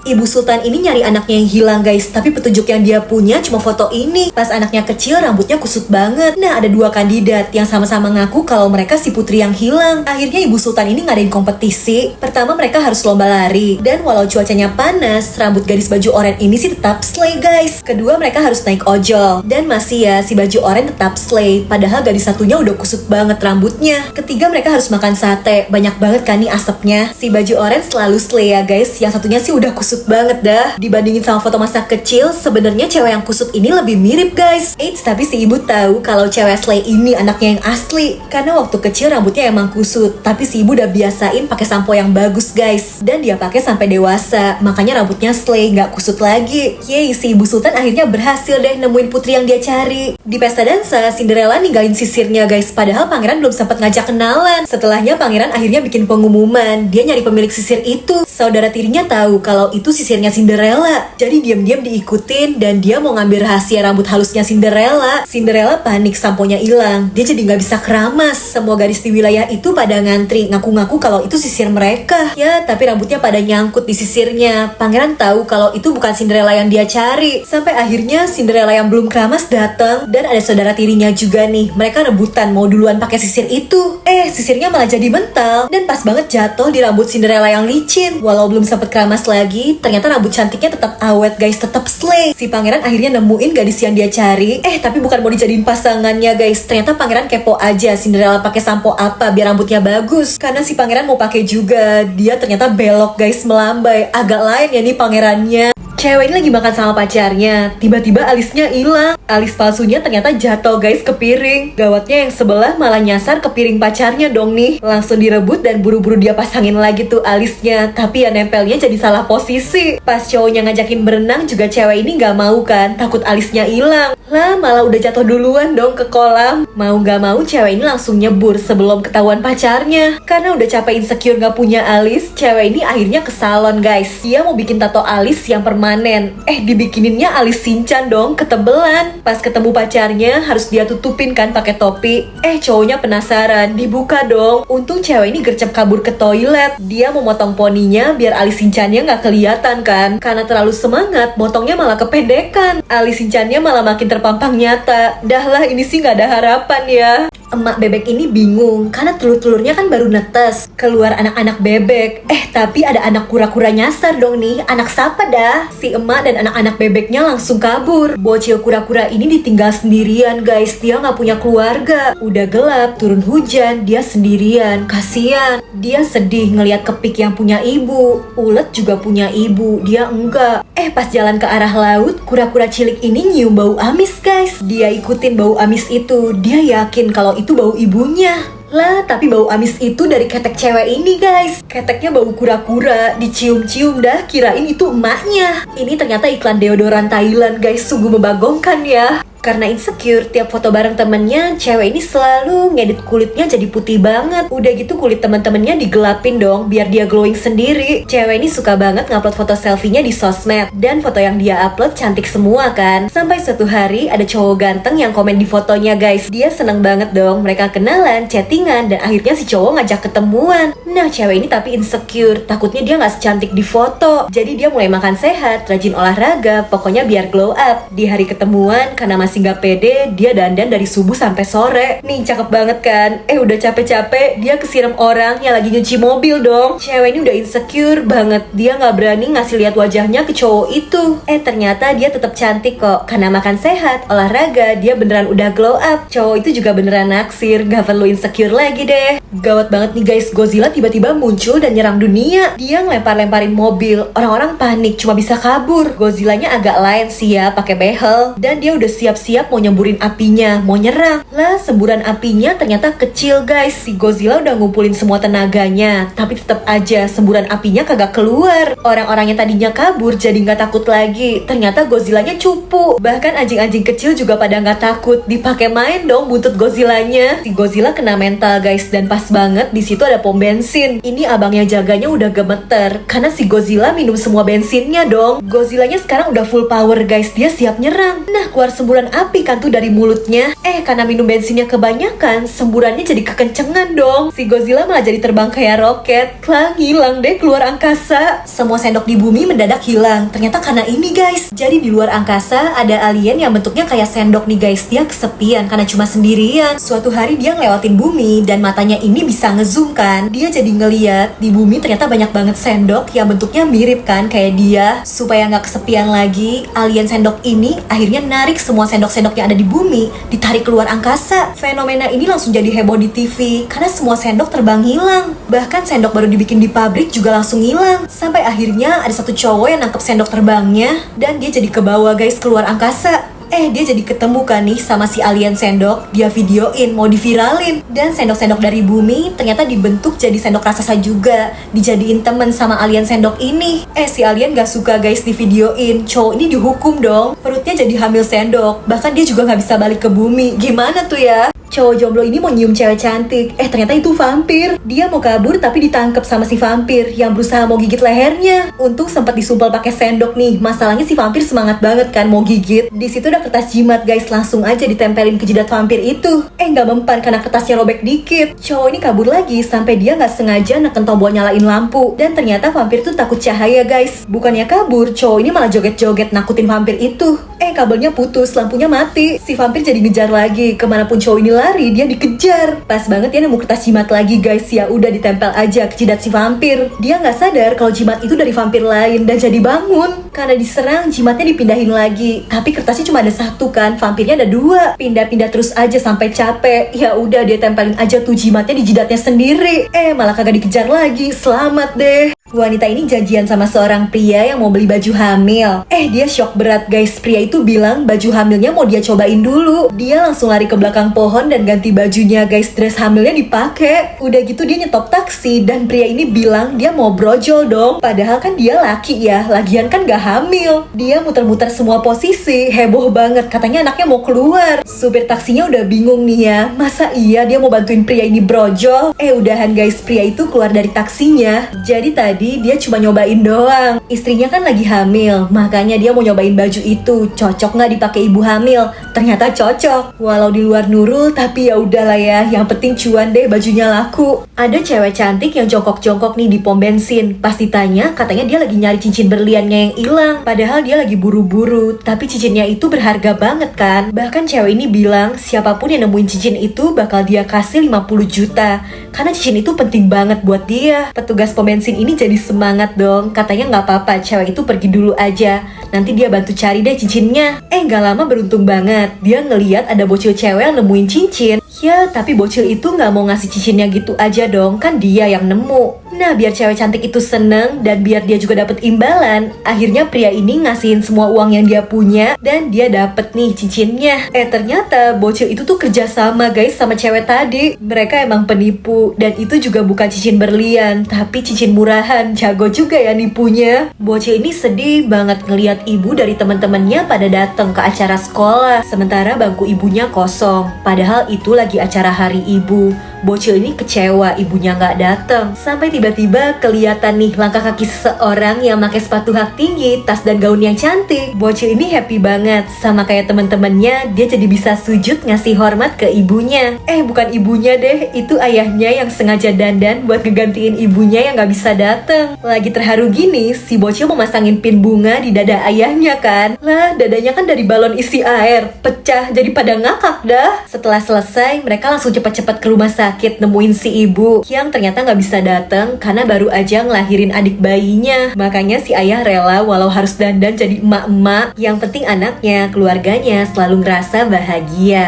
Ibu Sultan ini nyari anaknya yang hilang guys, tapi petunjuk yang dia punya cuma foto ini. Pas anaknya kecil rambutnya kusut banget. Nah ada dua kandidat yang sama-sama ngaku kalau mereka si putri yang hilang. Akhirnya Ibu Sultan ini ngadain kompetisi. Pertama mereka harus lomba lari, dan walau cuacanya panas, rambut gadis baju oranye ini sih tetap slay guys. Kedua mereka harus naik ojol, dan masih ya si baju oranye tetap slay, padahal gadis satunya udah kusut banget rambutnya. Ketiga mereka harus makan sate, banyak banget kan nih asapnya. Si baju oranye selalu slay ya guys, yang satunya sih udah kusut banget dah. Dibandingin sama foto masa kecil, sebenarnya cewek yang kusut ini lebih mirip guys. Eits, tapi si ibu tahu kalau cewek slay ini anaknya yang asli, karena waktu kecil rambutnya emang kusut, tapi si ibu udah biasain pakai sampo yang bagus guys, dan dia pakai sampai dewasa, makanya rambutnya slay, nggak kusut lagi. Yeay, si Ibu Sultan akhirnya berhasil deh nemuin putri yang dia cari. Di pesta dansa, Cinderella ninggalin sisirnya guys, padahal pangeran belum sempat ngajak kenalan. Setelahnya pangeran akhirnya bikin pengumuman, dia nyari pemilik sisir itu. Saudara tirinya tahu kalau itu sisirnya Cinderella, jadi diam-diam diikutin dan dia mau ngambil rahasia rambut halusnya Cinderella. Cinderella panik, samponya hilang, dia jadi nggak bisa keramas. Semua gadis di wilayah itu pada ngantri, ngaku-ngaku kalau itu sisir mereka. Ya, tapi rambutnya pada nyangkut di sisirnya. Pangeran tahu kalau itu bukan Cinderella yang dia cari. Sampai akhirnya Cinderella yang belum keramas datang, dan ada saudara tirinya juga nih. Mereka rebutan mau duluan pakai sisir itu. Sisirnya malah jadi mental dan pas banget jatuh di rambut Cinderella yang licin. Walau belum sempet keramas lagi, ternyata rambut cantiknya tetap awet guys, tetap slay. Si pangeran akhirnya nemuin gadis yang dia cari. Tapi bukan mau dijadiin pasangannya guys. Ternyata pangeran kepo aja Cinderella pakai sampo apa biar rambutnya bagus. Karena si pangeran mau pakai juga. Dia ternyata belok guys, melambai. Agak lain ya nih pangerannya. Cewek ini lagi makan sama pacarnya, tiba-tiba alisnya hilang. Alis palsunya ternyata jatuh guys ke piring. Gawatnya yang sebelah malah nyasar ke piring pacarnya dong nih. Langsung direbut dan buru-buru dia pasangin lagi tuh alisnya. Tapi ya nempelnya jadi salah posisi. Pas cowoknya ngajakin berenang juga cewek ini gak mau kan, takut alisnya hilang. Lah malah udah jatuh duluan dong ke kolam. Mau gak mau cewek ini langsung nyebur sebelum ketahuan pacarnya. Karena udah capek insecure gak punya alis, cewek ini akhirnya ke salon guys. Dia mau bikin tato alis yang permanen. Dibikininnya alis Shinchan dong, ketebelan. Pas ketemu pacarnya harus dia tutupin kan pakai topi. Cowoknya penasaran, dibuka dong. Untung cewek ini gercep kabur ke toilet. Dia mau motong poninya biar alis Shinchannya nggak kelihatan kan. Karena terlalu semangat, motongnya malah kependekan. Alis Shinchannya malah makin terpampang nyata. Dah lah, ini sih nggak ada harapan ya. Emak bebek ini bingung karena telur-telurnya kan baru netes, keluar anak-anak bebek. Tapi ada anak kura-kura nyasar dong nih. Anak siapa dah? Si emak dan anak-anak bebeknya langsung kabur. Bocil kura-kura ini ditinggal sendirian guys. Dia nggak punya keluarga. Udah gelap, turun hujan, dia sendirian. Kasian. Dia sedih ngelihat kepik yang punya ibu. Ulet juga punya ibu, dia enggak. Pas jalan ke arah laut, kura-kura cilik ini nyium bau amis guys. Dia ikutin bau amis itu. Dia yakin kalau itu bau ibunya. Lah, tapi bau amis itu dari ketek cewek ini guys. Keteknya bau kura-kura, dicium-cium dah, kirain itu emaknya. Ini ternyata iklan deodoran Thailand guys, sungguh membagongkan ya. Karena insecure, tiap foto bareng temennya, cewek ini selalu ngedit kulitnya jadi putih banget. Udah gitu kulit temen-temennya digelapin dong, biar dia glowing sendiri. Cewek ini suka banget ngupload foto selfie-nya di sosmed. Dan foto yang dia upload cantik semua kan. Sampai suatu hari ada cowok ganteng yang komen di fotonya guys. Dia seneng banget dong, mereka kenalan, chattingan, dan akhirnya si cowok ngajak ketemuan. Nah cewek ini tapi insecure, takutnya dia gak secantik di foto. Jadi dia mulai makan sehat, rajin olahraga, pokoknya biar glow up. Di hari ketemuan, karena masih gak pede, dia dandan dari subuh sampai sore. Nih cakep banget kan. Udah capek-capek dia kesiram orang yang lagi nyuci mobil dong. Cewek ini udah insecure banget. Dia gak berani ngasih lihat wajahnya ke cowok itu. Ternyata dia tetap cantik kok. Karena makan sehat, olahraga, dia beneran udah glow up. Cowok itu juga beneran naksir. Gak perlu insecure lagi deh. Gawat banget nih guys, Godzilla tiba-tiba muncul dan nyerang dunia. Dia ngelempar-lemparin mobil. Orang-orang panik, cuma bisa kabur. Godzillanya agak lain sih ya, pakai behel. Dan dia udah siap-siap mau nyemburin apinya, mau nyerang. Lah, semburan apinya ternyata kecil guys. Si Godzilla udah ngumpulin semua tenaganya, tapi tetap aja semburan apinya kagak keluar. Orang-orang yang tadinya kabur jadi nggak takut lagi. Ternyata Godzillanya cupu. Bahkan anjing-anjing kecil juga pada nggak takut. Dipakai main dong buntut Godzillanya. Si Godzilla kena mental guys, dan pas banget di situ ada pom bensin. Ini abangnya jaganya udah gemeter karena si Godzilla minum semua bensinnya dong. Godzillanya sekarang udah full power guys, dia siap nyerang. Nah, keluar semburan api kan tuh dari mulutnya. Karena minum bensinnya kebanyakan, semburannya jadi kekencengan dong. Si Godzilla malah jadi terbang kayak roket. Klang, hilang deh keluar angkasa. Semua sendok di bumi mendadak hilang. Ternyata karena ini guys. Jadi di luar angkasa ada alien yang bentuknya kayak sendok nih guys. Dia kesepian karena cuma sendirian. Suatu hari dia ngelewatin bumi dan matanya ini bisa ngezoom kan. Dia jadi ngeliat di bumi ternyata banyak banget sendok yang bentuknya mirip kan kayak dia. Supaya nggak kesepian lagi, alien sendok ini akhirnya narik semua sendok-sendok yang ada di bumi, ditarik keluar angkasa. Fenomena ini langsung jadi heboh di TV karena semua sendok terbang hilang. Bahkan sendok baru dibikin di pabrik juga langsung hilang. Sampai akhirnya ada satu cowok yang nangkep sendok terbangnya dan dia jadi kebawa guys keluar angkasa. Dia jadi ketemu kan nih sama si alien sendok. Dia videoin, mau diviralin. Dan sendok-sendok dari bumi ternyata dibentuk jadi sendok raksasa juga. Dijadiin temen sama alien sendok ini. Si alien gak suka guys divideoin. Cowok ini dihukum dong. Perutnya jadi hamil sendok. Bahkan dia juga gak bisa balik ke bumi. Gimana tuh ya? Cowok jomblo ini mau nyium cewek cantik. Ternyata itu vampir. Dia mau kabur tapi ditangkap sama si vampir yang berusaha mau gigit lehernya. Untung sempat disumpal pakai sendok nih. Masalahnya si vampir semangat banget kan mau gigit. Di situ ada kertas jimat guys, langsung aja ditempelin ke jidat vampir itu. Nggak mempan karena kertasnya robek dikit. Cowok ini kabur lagi sampai dia nggak sengaja neken tombol nyalain lampu. Dan ternyata vampir tuh takut cahaya guys. Bukannya kabur, cowok ini malah joget-joget nakutin vampir itu. Kabelnya putus, lampunya mati. Si vampir jadi ngejar lagi. Kemanapun cowok ini lari, dia dikejar. Pas banget ya nemu kertas jimat lagi guys. Ya udah ditempel aja ke jidat si vampir. Dia nggak sadar kalau jimat itu dari vampir lain dan jadi bangun. Karena diserang, jimatnya dipindahin lagi. Tapi kertasnya cuma ada satu kan, vampirnya ada dua. Pindah-pindah terus aja sampai capek. Ya udah dia tempelin aja tuh jimatnya di jidatnya sendiri. Malah kagak dikejar lagi. Selamat deh. Wanita ini janjian sama seorang pria yang mau beli baju hamil. Dia shock berat guys. Pria itu bilang baju hamilnya mau dia cobain dulu. Dia langsung lari ke belakang pohon dan ganti bajunya guys. Dress hamilnya dipakai. Udah gitu dia nyetop taksi dan pria ini bilang dia mau brojol dong. Padahal kan dia laki ya. Lagian kan gak hamil. Dia muter-muter semua posisi. Heboh banget. Katanya anaknya mau keluar. Supir taksinya udah bingung nih ya. Masa iya dia mau bantuin pria ini brojol? Udahan guys. Pria itu keluar dari taksinya. Jadi tadi dia cuma nyobain doang. Istrinya kan lagi hamil, makanya dia mau nyobain baju itu. Cocok nggak dipakai ibu hamil? Ternyata cocok. Walau di luar Nurul, tapi ya udahlah ya. Yang penting cuan deh, bajunya laku. Ada cewek cantik yang jongkok-jongkok nih di pom bensin. Pas ditanya, katanya dia lagi nyari cincin berliannya yang hilang. Padahal dia lagi buru-buru, tapi cincinnya itu berharga banget kan. Bahkan cewek ini bilang, siapapun yang nemuin cincin itu bakal dia kasih 50 juta. Karena cincin itu penting banget buat dia. Petugas pom bensin ini jadi semangat dong. Katanya nggak apa-apa, cewek itu pergi dulu aja. Nanti dia bantu cari deh cincinnya. Nggak lama beruntung banget. Dia ngeliat ada bocil cewek yang nemuin cincin. Ya, tapi bocil itu nggak mau ngasih cincinnya gitu aja dong. Kan dia yang nemu. Nah, biar cewek cantik itu seneng dan biar dia juga dapet imbalan, akhirnya pria ini ngasihin semua uang yang dia punya dan dia dapet nih cincinnya. Ternyata bocil itu tuh kerja sama guys sama cewek tadi. Mereka emang penipu dan itu juga bukan cincin berlian, tapi cincin murahan. Jago juga ya nipunya. Bocil ini sedih banget ngeliat ibu dari teman-temannya pada datang ke acara sekolah, sementara bangku ibunya kosong. Padahal itu lagi acara hari ibu. Bocil ini kecewa ibunya nggak datang. Sampai tiba-tiba kelihatan nih langkah kaki seseorang yang pakai sepatu hak tinggi, tas dan gaun yang cantik. Bocil ini happy banget. Sama kayak teman-temannya, dia jadi bisa sujud ngasih hormat ke ibunya. Bukan ibunya deh, itu ayahnya yang sengaja dandan buat ngegantiin ibunya yang nggak bisa datang. Lagi terharu gini, si bocil memasangin pin bunga di dada ayahnya kan. Lah, dadanya kan dari balon isi air. Pecah, jadi pada ngakak dah. Setelah selesai, mereka langsung cepat-cepat ke rumah sakit nemuin si ibu yang ternyata nggak bisa datang karena baru aja ngelahirin adik bayinya. Makanya si ayah rela walau harus dandan jadi emak-emak. Yang penting anaknya, keluarganya selalu ngerasa bahagia.